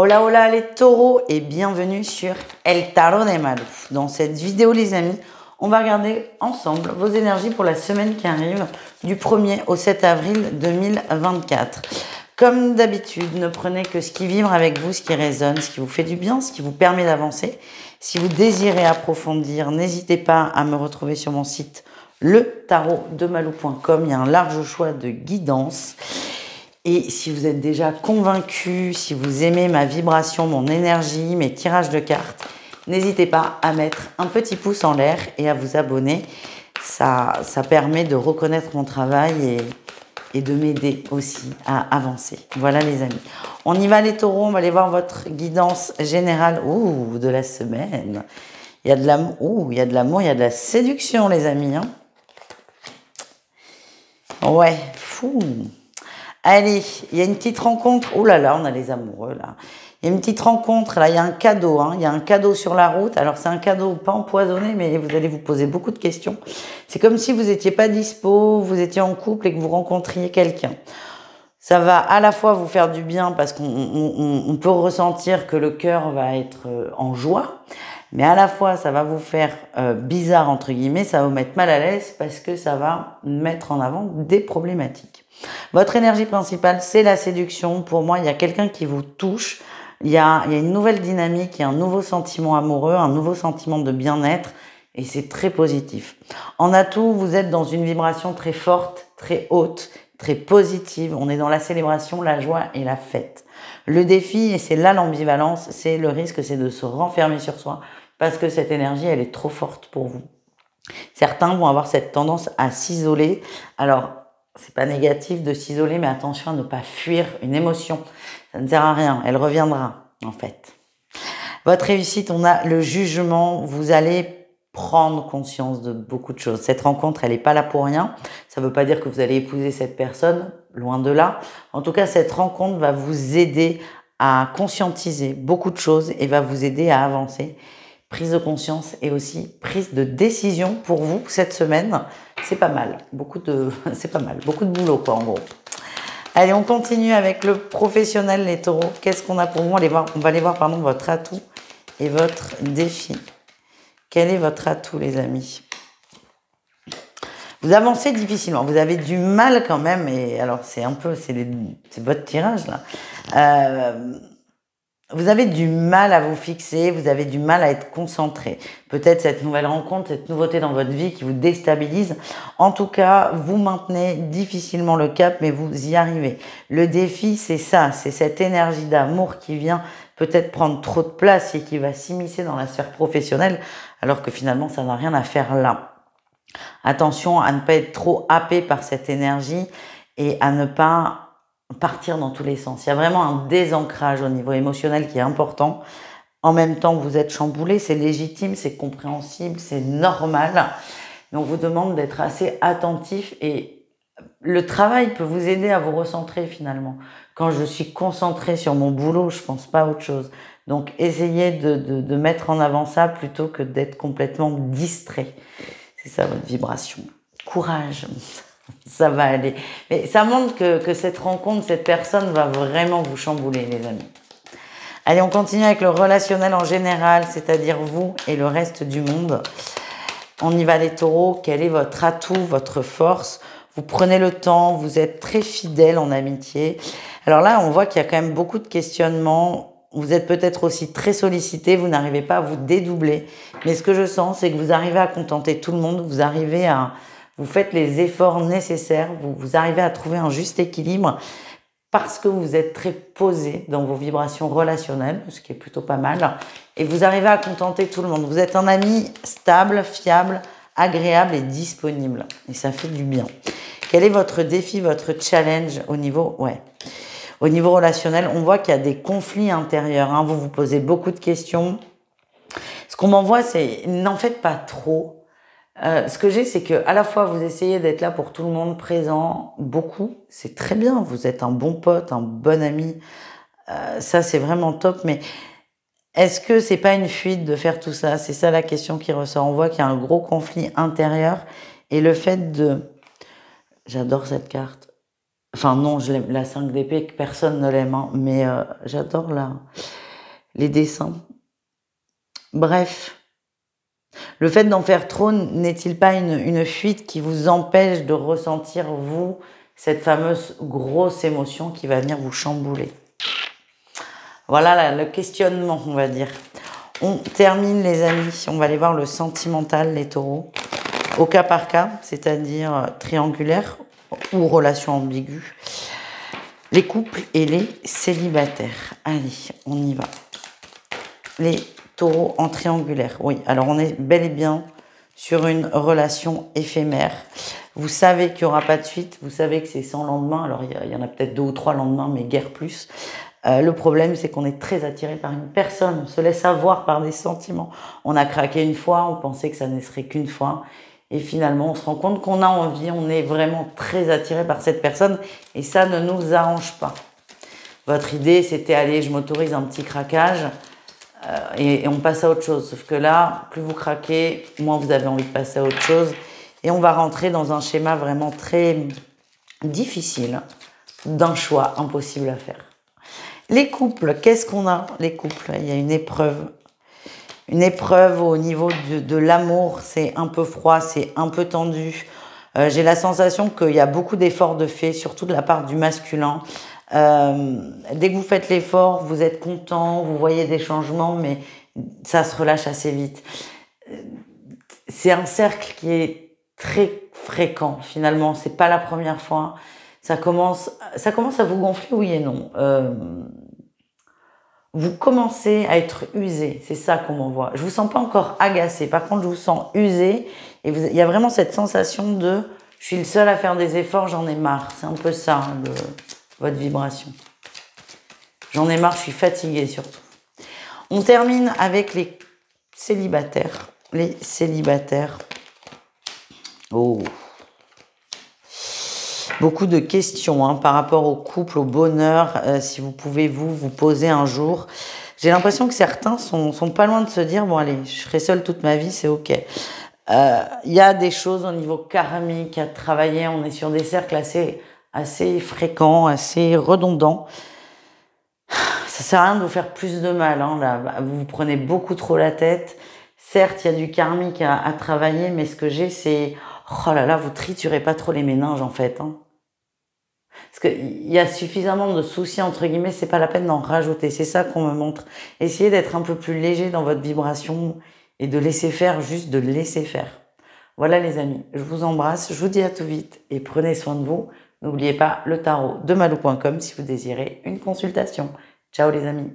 Hola hola les taureaux et bienvenue sur El Tarot de Malu. Dans cette vidéo les amis, on va regarder ensemble vos énergies pour la semaine qui arrive du 1er au 7 avril 2024. Comme d'habitude, ne prenez que ce qui vibre avec vous, ce qui résonne, ce qui vous fait du bien, ce qui vous permet d'avancer. Si vous désirez approfondir, n'hésitez pas à me retrouver sur mon site letarotdemalou.com. Il y a un large choix de guidances. Et si vous êtes déjà convaincu, si vous aimez ma vibration, mon énergie, mes tirages de cartes, n'hésitez pas à mettre un petit pouce en l'air et à vous abonner. Ça permet de reconnaître mon travail et de m'aider aussi à avancer. Voilà les amis. On y va les taureaux, on va aller voir votre guidance générale de la semaine. Il y a de l'amour, il y a de la séduction les amis. Hein. Ouais, fou. Allez, il y a une petite rencontre. Oh là là, on a les amoureux là. Il y a une petite rencontre, là, il y a un cadeau. Il y a un cadeau sur la route. Alors, c'est un cadeau pas empoisonné, mais vous allez vous poser beaucoup de questions. C'est comme si vous n'étiez pas dispo, vous étiez en couple et que vous rencontriez quelqu'un. Ça va à la fois vous faire du bien parce qu'on peut ressentir que le cœur va être en joie. Mais à la fois, ça va vous faire bizarre, entre guillemets, ça va vous mettre mal à l'aise parce que ça va mettre en avant des problématiques. Votre énergie principale, c'est la séduction. Pour moi, il y a quelqu'un qui vous touche. Il y a une nouvelle dynamique, il y a un nouveau sentiment amoureux, un nouveau sentiment de bien-être et c'est très positif. En atout, vous êtes dans une vibration très forte, très haute, très positive. On est dans la célébration, la joie et la fête. Le défi, et c'est là l'ambivalence, c'est le risque, c'est de se renfermer sur soi parce que cette énergie, elle est trop forte pour vous. Certains vont avoir cette tendance à s'isoler. Alors, c'est pas négatif de s'isoler, mais attention à ne pas fuir une émotion. Ça ne sert à rien, elle reviendra, en fait. Votre réussite, on a le jugement. Vous allez prendre conscience de beaucoup de choses. Cette rencontre, elle n'est pas là pour rien. Ça ne veut pas dire que vous allez épouser cette personne, loin de là. En tout cas, cette rencontre va vous aider à conscientiser beaucoup de choses et va vous aider à avancer. Prise de conscience et aussi prise de décision pour vous cette semaine. C'est pas mal. C'est pas mal. Beaucoup de boulot, quoi, en gros. Allez, on continue avec le professionnel, les taureaux. Qu'est-ce qu'on a pour vous? On va aller voir, votre atout et votre défi. Quel est votre atout, les amis? Vous avancez difficilement. Vous avez du mal quand même. Et alors, c'est votre tirage, là. Vous avez du mal à vous fixer, vous avez du mal à être concentré. Peut-être cette nouvelle rencontre, cette nouveauté dans votre vie qui vous déstabilise. En tout cas, vous maintenez difficilement le cap, mais vous y arrivez. Le défi, c'est ça, c'est cette énergie d'amour qui vient peut-être prendre trop de place et qui va s'immiscer dans la sphère professionnelle, alors que finalement, ça n'a rien à faire là. Attention à ne pas être trop happé par cette énergie et à ne pas partir dans tous les sens. Il y a vraiment un désancrage au niveau émotionnel qui est important. En même temps, vous êtes chamboulé, c'est légitime, c'est compréhensible, c'est normal. Mais on vous demande d'être assez attentif et le travail peut vous aider à vous recentrer finalement. Quand je suis concentrée sur mon boulot, je pense pas à autre chose. Donc, essayez de mettre en avant ça plutôt que d'être complètement distrait. C'est ça votre vibration. Courage. Ça va aller. Mais ça montre que cette rencontre, cette personne va vraiment vous chambouler, les amis. Allez, on continue avec le relationnel en général, c'est-à-dire vous et le reste du monde. On y va les taureaux. Quel est votre atout, votre force? Vous prenez le temps, vous êtes très fidèle en amitié. Alors là, on voit qu'il y a quand même beaucoup de questionnements. Vous êtes peut-être aussi très sollicité, vous n'arrivez pas à vous dédoubler. Mais ce que je sens, c'est que vous arrivez à contenter tout le monde, vous faites les efforts nécessaires, vous arrivez à trouver un juste équilibre parce que vous êtes très posé dans vos vibrations relationnelles, ce qui est plutôt pas mal, et vous arrivez à contenter tout le monde. Vous êtes un ami stable, fiable, agréable et disponible, et ça fait du bien. Quel est votre défi, votre challenge au niveau relationnel? On voit qu'il y a des conflits intérieurs, hein. Vous vous posez beaucoup de questions. Ce qu'on m'envoie, c'est n'en faites pas trop. Ce que j'ai, c'est que à la fois vous essayez d'être là pour tout le monde, présent, beaucoup, c'est très bien. Vous êtes un bon pote, un bon ami, ça c'est vraiment top. Mais est-ce que c'est pas une fuite de faire tout ça? C'est ça la question qui ressort. On voit qu'il y a un gros conflit intérieur et le fait de, j'adore cette carte, Enfin non, la 5 d'épée, personne ne l'aime, hein, mais j'adore les dessins. Bref, le fait d'en faire trop n'est-il pas une fuite qui vous empêche de ressentir, vous, cette fameuse grosse émotion qui va venir vous chambouler? Voilà le questionnement, on va dire. On termine, les amis. On va aller voir le sentimental, les taureaux. Au cas par cas, c'est-à-dire triangulaire ou relation ambiguë. Les couples et les célibataires. Allez, on y va. Les taureaux en triangulaire. Oui, alors on est bel et bien sur une relation éphémère. Vous savez qu'il n'y aura pas de suite. Vous savez que c'est sans lendemain. Alors, il y en a peut-être 2 ou 3 lendemains, mais guère plus. Le problème, c'est qu'on est très attiré par une personne. On se laisse avoir par des sentiments. On a craqué une fois, on pensait que ça ne serait qu'une fois. Et finalement, on se rend compte qu'on a envie, on est vraiment très attiré par cette personne. Et ça ne nous arrange pas. Votre idée, c'était, allez, je m'autorise un petit craquage et on passe à autre chose. Sauf que là, plus vous craquez, moins vous avez envie de passer à autre chose. Et on va rentrer dans un schéma vraiment très difficile d'un choix impossible à faire. Les couples, qu'est-ce qu'on a? Les couples, il y a une épreuve. Une épreuve au niveau de l'amour, c'est un peu froid, c'est un peu tendu. J'ai la sensation qu'il y a beaucoup d'efforts de fait, surtout de la part du masculin. Dès que vous faites l'effort, vous êtes content, vous voyez des changements, mais ça se relâche assez vite. C'est un cercle qui est très fréquent, finalement. C'est pas la première fois. Ça commence à vous gonfler, oui et non. Vous commencez à être usé, c'est ça qu'on m'envoie. Je vous sens pas encore agacé, par contre je vous sens usé et il y a vraiment cette sensation de je suis le seul à faire des efforts, j'en ai marre. C'est un peu ça, votre vibration. J'en ai marre, je suis fatiguée surtout. On termine avec les célibataires. Les célibataires. Oh. Beaucoup de questions par rapport au couple, au bonheur, si vous pouvez vous poser un jour. J'ai l'impression que certains sont pas loin de se dire, bon allez, je serai seule toute ma vie, c'est ok. Il y a des choses au niveau karmique à travailler, on est sur des cercles assez fréquents, assez redondants. Ça sert à rien de vous faire plus de mal, là, vous prenez beaucoup trop la tête. Certes, il y a du karmique à travailler, mais ce que j'ai, c'est, oh là là, vous triturez pas trop les méninges en fait, Parce qu'il y a suffisamment de soucis, entre guillemets, c'est pas la peine d'en rajouter. C'est ça qu'on me montre. Essayez d'être un peu plus léger dans votre vibration et de laisser faire, juste de laisser faire. Voilà les amis, je vous embrasse, je vous dis à tout vite et prenez soin de vous. N'oubliez pas le tarot de malou.com si vous désirez une consultation. Ciao les amis.